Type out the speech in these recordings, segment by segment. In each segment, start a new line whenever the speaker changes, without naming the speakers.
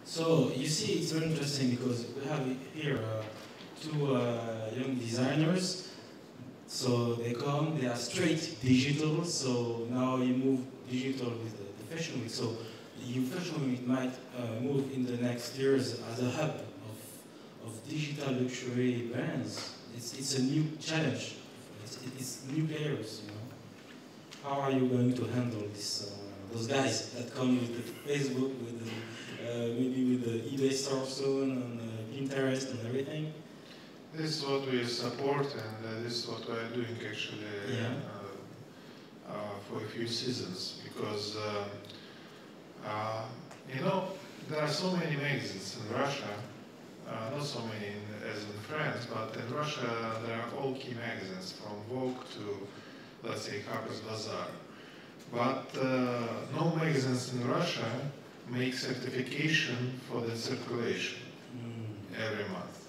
So you see, it's very interesting because we have here two young designers. So they come, they are straight digital. So now you move digital with the Fashion Week. So your Fashion Week might move in the next years as a hub of digital luxury brands. It's a new challenge. It's new players, you know. How are you going to handle this? Those guys that come with the Facebook, with the, maybe with the eBay store soon, and Pinterest and everything?
This is what we support, and this is what we are doing actually for a few seasons. Because you know, there are so many magazines in Russia. Not so many as in France, but in Russia there are all key magazines, from Vogue to, let's say, Harper's Bazaar. But no magazines in Russia make certification for the circulation every month.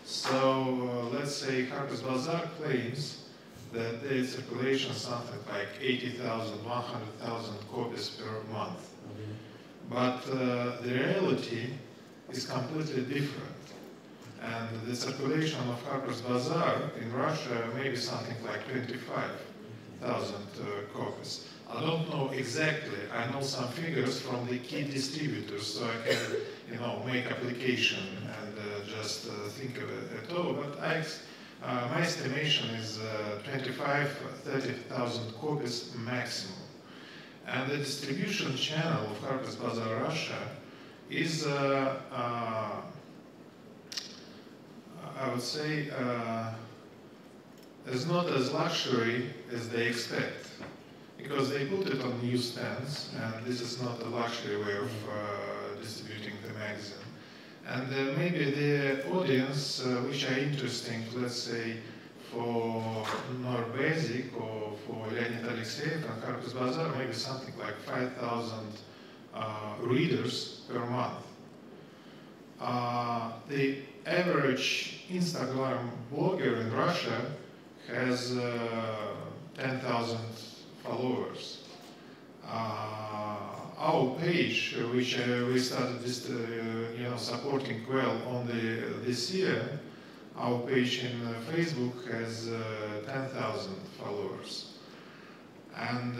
So let's say Harper's Bazaar claims that their circulation is something like 80,000, 100,000 copies per month. But the reality is completely different. And the circulation of Harper's Bazaar in Russia may be something like 25,000 copies. I don't know exactly. I know some figures from the key distributors, so I can, you know, make application and just think of it at all. But my estimation is 30,000 copies maximum. And the distribution channel of Harper's Bazaar Russia is, I would say, is not as luxury as they expect, because they put it on newsstands, and this is not a luxury way of distributing the magazine. And maybe the audience, which are interesting, let's say, for Noir Basic or for Leonid Alexeev and Harper's Bazaar, maybe something like 5,000 readers per month. The average Instagram blogger in Russia has 10,000 followers. Our page, which we started supporting well only this year, our page in Facebook has 10,000 followers. And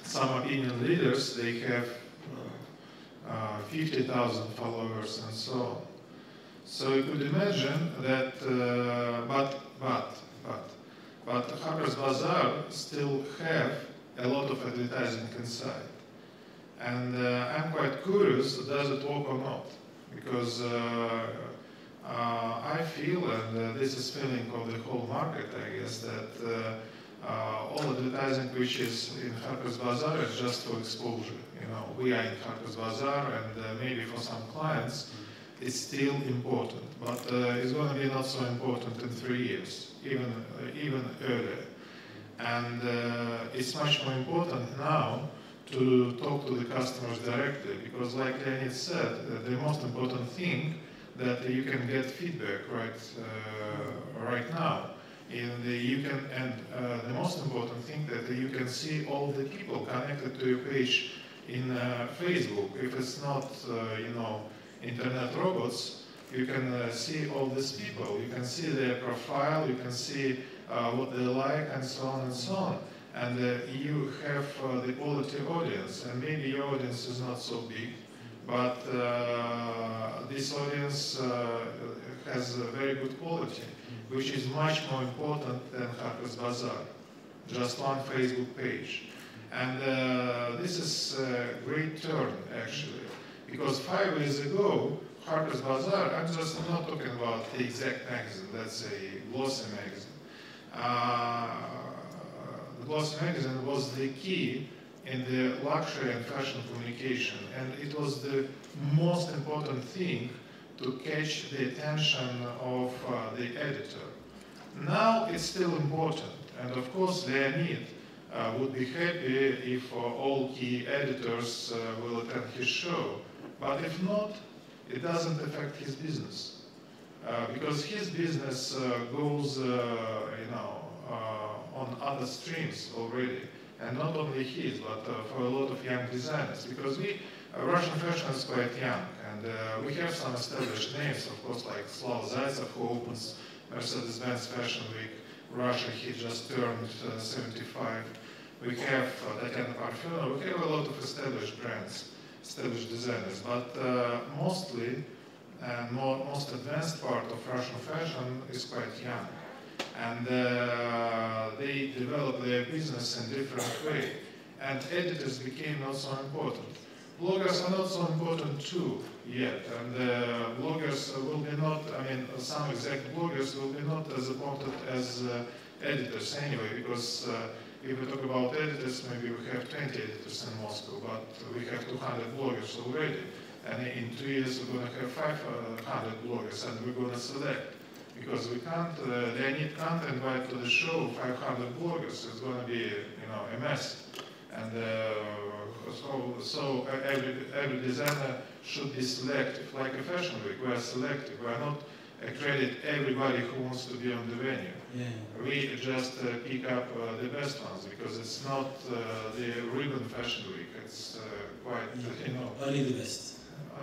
some opinion leaders, they have 50,000 followers and so on. So you could imagine that, but Harper's Bazaar still have a lot of advertising inside. And I'm quite curious, does it work or not? Because I feel, and this is feeling of the whole market, I guess, that all advertising which is in Harper's Bazaar is just for exposure. You know, we are in Harper's Bazaar, and maybe for some clients it's still important, but it's going to be not so important in 3 years, even earlier. And it's much more important now to talk to the customers directly, because like Leonid said, the most important thing that you can get feedback right now. The most important thing that you can see all the people connected to your page in Facebook. If it's not, internet robots, you can see all these people. You can see their profile. You can see what they like, and so on and so on. And you have the quality audience. And maybe your audience is not so big, but this audience has a very good quality, which is much more important than Harper's Bazaar, just one Facebook page. And this is a great turn, actually, because 5 years ago, Harper's Bazaar, I'm just not talking about the exact magazine, let's say glossy magazine. The glossy magazine was the key in the luxury and fashion communication, and it was the most important thing to catch the attention of the editor. Now it's still important, and of course Leonid would be happy if all key editors will attend his show, but if not, it doesn't affect his business, because his business goes, on other streams already. And not only his, but for a lot of young designers, because we Russian fashion is quite young, and we have some established names, of course, like Slav Zaitsev, who opens Mercedes-Benz Fashion Week Russia. He just turned 75. We have Tatiana Parfenova. We have a lot of established brands, established designers, but mostly and most advanced part of Russian fashion is quite young. And they develop their business in different way. And editors became not so important. Bloggers are not so important too yet. And bloggers will be not, I mean, some exact bloggers will be not as important as editors anyway, because if we talk about editors, maybe we have 20 editors in Moscow, but we have 200 bloggers already. And in 2 years, we're going to have 500 bloggers, and we're going to select. Because we can't, Leonid can't invite to the show 500 bloggers. It's going to be, you know, a mess. And so every designer should be selective. Like a fashion week, we are selective. We are not accredit everybody who wants to be on the venue. Yeah. We just pick up the best ones, because it's not the ribbon fashion week. It's quite, you know.
Only the best.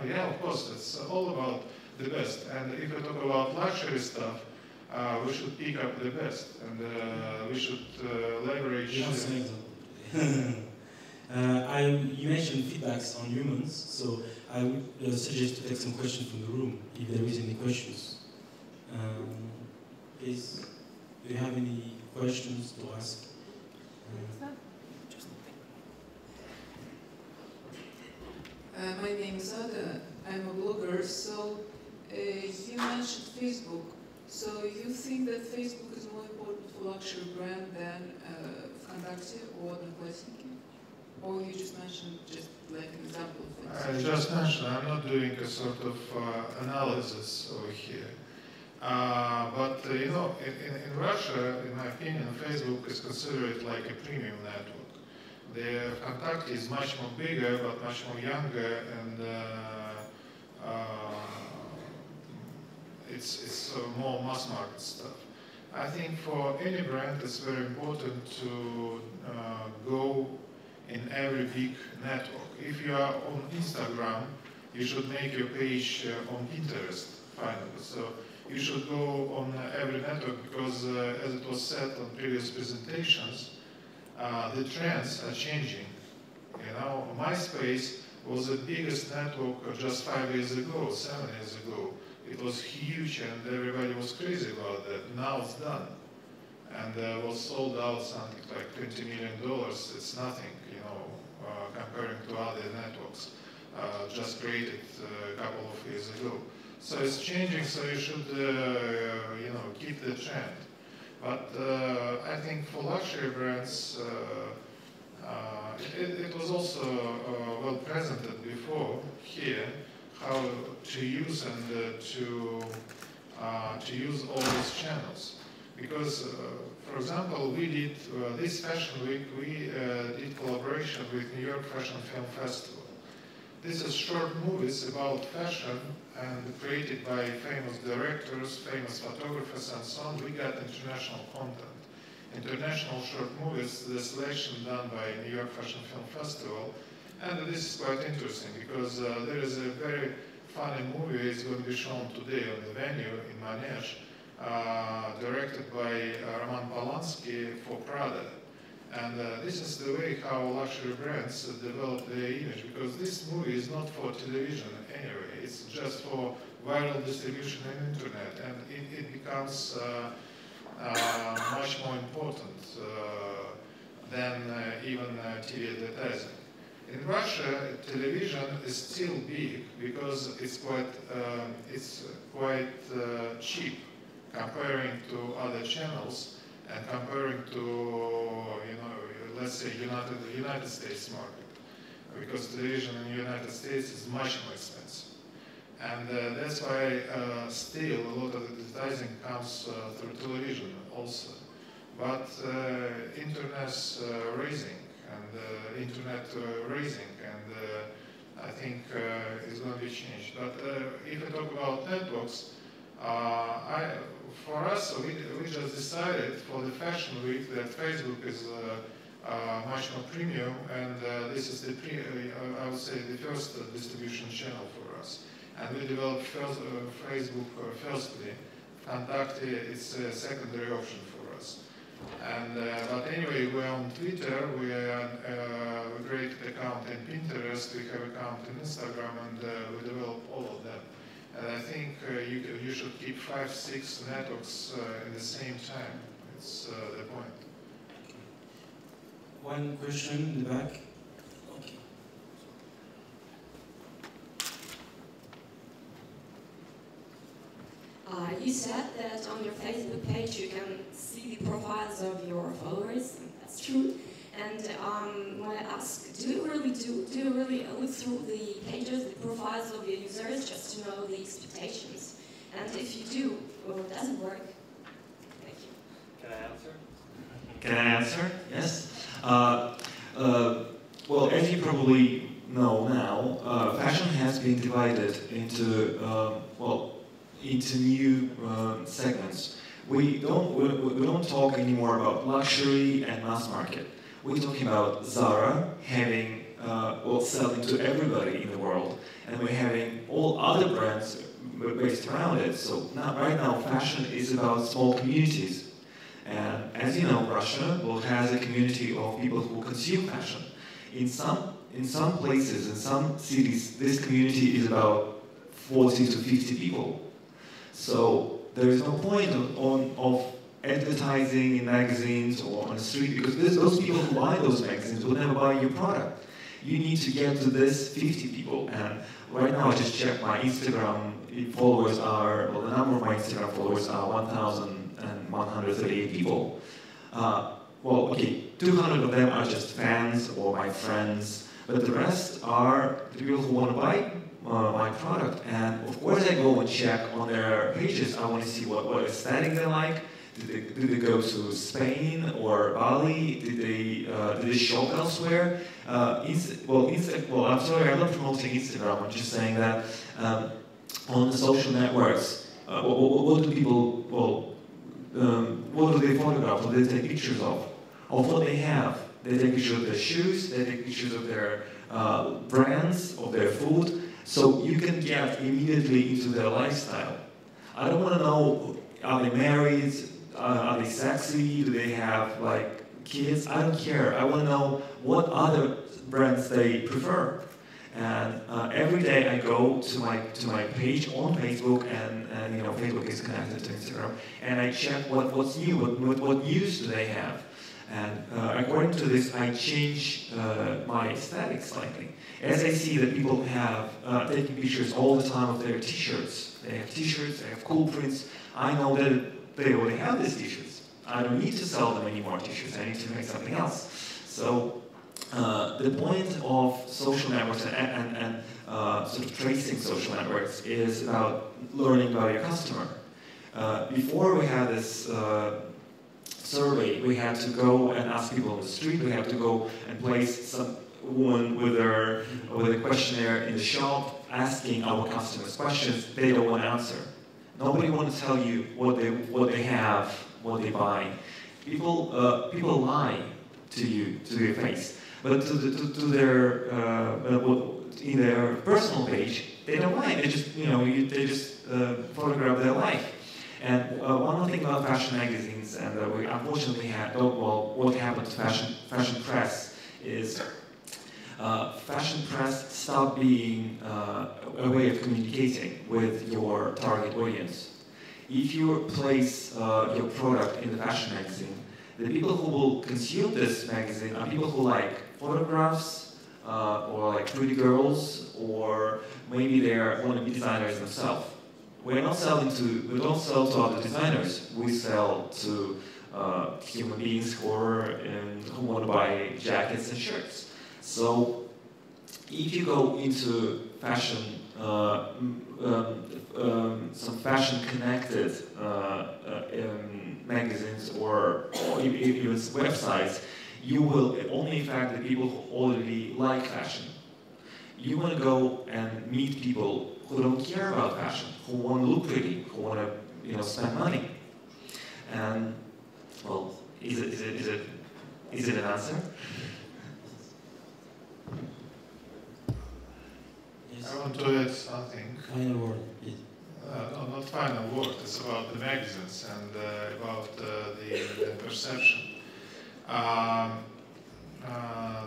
Yeah, of course, it's all about the best. And if we talk about luxury stuff, we should pick up the best, and we should leverage.
You mentioned feedbacks on humans, so I would suggest to take some questions from the room, if there is any questions. Please, do you have any questions to ask?
My name is Ada. I'm a blogger. So you mentioned Facebook. So you think that Facebook is more important for luxury brand than Vkontakte or Одноклассники? Or you just mentioned just like an example of it?
I just mentioned, I'm not doing a sort of analysis over here. But you know, in Russia, in my opinion, Facebook is considered like a premium network. The Vkontakte is much more bigger, but much more younger, and it's more mass market stuff. I think for any brand, it's very important to go in every big network. If you are on Instagram, you should make your page on Pinterest, finally. So you should go on every network, because as it was said on previous presentations, the trends are changing. You know, MySpace was the biggest network just 5 years ago, 7 years ago. It was huge, and everybody was crazy about that. Now it's done, and was sold out something like $20 million. It's nothing, you know, comparing to other networks just created a couple of years ago. So it's changing. So you should, you know, keep the trend. But I think for luxury brands, it was also well presented before here, how to use and to use all these channels. Because, for example, we did this fashion week, we did collaboration with New York Fashion Film Festival. This is short movies about fashion and created by famous directors, famous photographers, and so on. We got international content. International short movies, the selection done by New York Fashion Film Festival. And this is quite interesting, because there is a very funny movie. It's going to be shown today on the venue in Manege, directed by Roman Polanski for Prada. And this is the way how luxury brands develop their image, because this movie is not for television anyway. It's just for viral distribution on internet, and it becomes much more important than even TV advertising. In Russia, television is still big, because it's quite cheap comparing to other channels, and comparing to, you know, let's say United States market, because television in the United States is much more expensive. And that's why still a lot of advertising comes through television also. But internet's raising, and internet raising, and I think it's going to be changed. But if we talk about networks, for us, we just decided for the fashion week that Facebook is much more premium, and this is the I would say the first distribution channel for us. And we developed Facebook firstly. Contact is a secondary option for us. And but anyway, we're on Twitter. We created account in Pinterest. We have account in Instagram, and we develop all of them. And I think you should keep 5-6 networks at the same time. It's the point.
One question in the back. Okay.
You said that on your Facebook page you can see the profiles of your followers. That's true. And I want to ask, do you really look through the pages, the profiles of your users, just to know the expectations? And if you do, well, does it work? Thank you.
Can I answer?
Can I answer? Yes. Well, as you probably know now, fashion has been divided into into new segments. We don't talk anymore about luxury and mass market. We're talking about Zara having selling to everybody in the world, and we're having all other brands based around it. So right now, fashion is about small communities. And as you know, Russia has a community of people who consume fashion. In some places, in some cities, this community is about 40 to 50 people. So there is no point of advertising in magazines or on the street, because those people who buy those magazines will never buy your product. You need to get to this 50 people. And right now I just checked my Instagram followers are, well, the number of my Instagram followers are 1,138 people. Well, okay, 200 of them are just fans or my friends, but the rest are the people who want to buy my product. And of course I go and check on their pages. I want to see what aesthetic they like. Did they go to Spain or Bali? Did they shop elsewhere? I'm sorry, I'm not promoting Instagram. I'm just saying that on the social networks, what do people, what do they photograph? What do they take pictures of? Of what they have. They take pictures of their shoes. They take pictures of their brands, of their food. So you can get immediately into their lifestyle. I don't want to know, are they married? Are they sexy? Do they have like kids? I don't care. I want to know what other brands they prefer. And every day I go to my page on Facebook, and you know, Facebook is connected to Instagram, and I check what's new, what news do they have. And according to this, I change my aesthetic slightly. As I see that people have taking pictures all the time of their t-shirts. They have t-shirts, they have cool prints. I know that they already have these t-shirts. I don't need to sell them any more t-shirts. I need to make something else. So the point of social networks and sort of tracing social networks is about learning about your customer. Before we had this survey, we had to go and ask people on the street. We had to go and place some woman with a questionnaire in the shop, asking our customers questions they don't want to answer. Nobody wants to tell you what they have, what they buy. People lie to you, to your face, but to their in their personal page, they don't lie. They just they just photograph their life. And one more thing about fashion magazines, and we unfortunately had, what happened to fashion press is fashion press stopped being a way of communicating with your target audience. If you place your product in the fashion magazine, the people who will consume this magazine are people who like photographs, or like pretty girls, or maybe they want to be designers themselves. We don't sell to other designers. We sell to human beings who want to buy jackets and shirts. So if you go into fashion, some fashion-connected magazines or even websites, you will only attract the people who already like fashion. You want to go and meet people who don't care about fashion, who want to look pretty, who want to spend money. And well, is it Is it an answer?
Yes.
I want to add something.
Final word, please.
No, not final word. It's about the magazines and about the perception.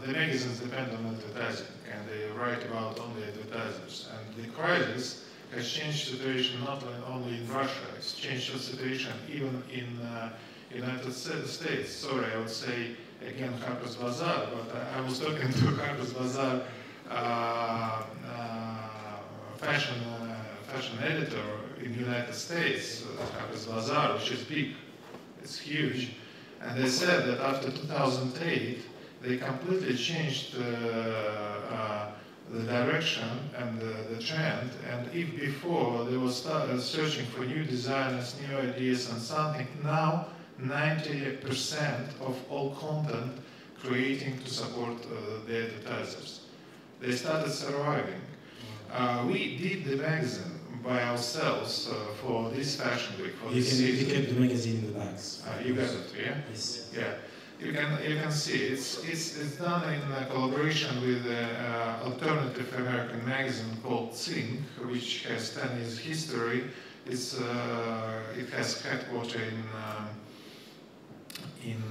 The magazines depend on advertising, and they write about only advertisers. And the crisis has changed the situation not only in Russia, it's changed the situation even in United States. Sorry, I would say again Harper's Bazaar, but I was talking to Harper's Bazaar fashion editor in the United States, Harper's Bazaar, which is big, it's huge. And they said that after 2008, they completely changed the direction and the trend. And if before they were searching for new designers, new ideas and something, now 90% of all content creating to support the advertisers. They started surviving. We did the magazine by ourselves for this fashion week. For this season.
You kept the magazine in the bags.
You got it, yeah?
Yes.
Yeah. You can see it's done in collaboration with an alternative American magazine called Think, which has 10 years history. It has headquarters in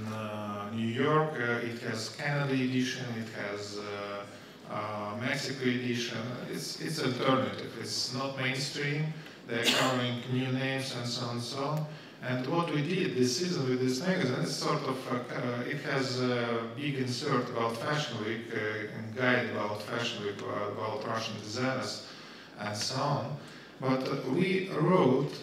New York. It has Canada edition. It has Mexico edition. It's alternative. It's not mainstream. They're covering new names and so on and so on. And what we did this season with this magazine is sort of, it has a big insert about Fashion Week, and guide about Fashion Week, about Russian designers, and so on. But we wrote,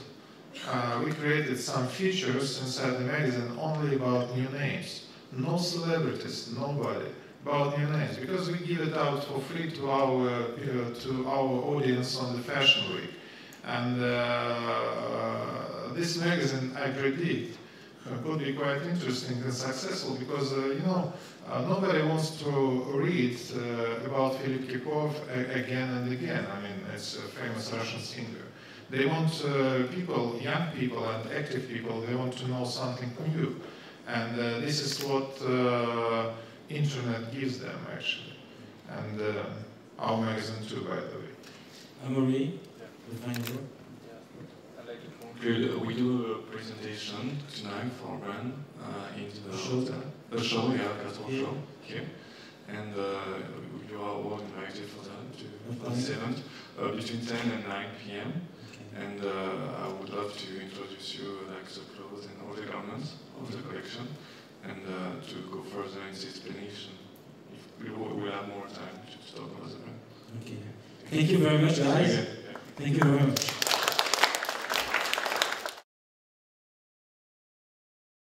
we created some features inside the magazine only about new names. No celebrities, nobody, about new names, because we give it out for free to our audience on the Fashion Week. And this magazine, I predict, could be quite interesting and successful because, nobody wants to read about Philip Kirkorov again and again. I mean, it's a famous Russian singer. They want people, young people and active people, they want to know something new. And this is what internet gives them, actually. And our magazine too, by the way.
Amaury, the final word?
We do a presentation tonight for brand in the
show,
Carton show here, and you are all invited for that to this event between 10 and 9 p.m. Okay. And I would love to introduce you like the clothes and all the garments of the collection, and to go further in the explanation. If we will have more time to talk about the brand.
Okay. Thank you very much, guys. Thank you very much.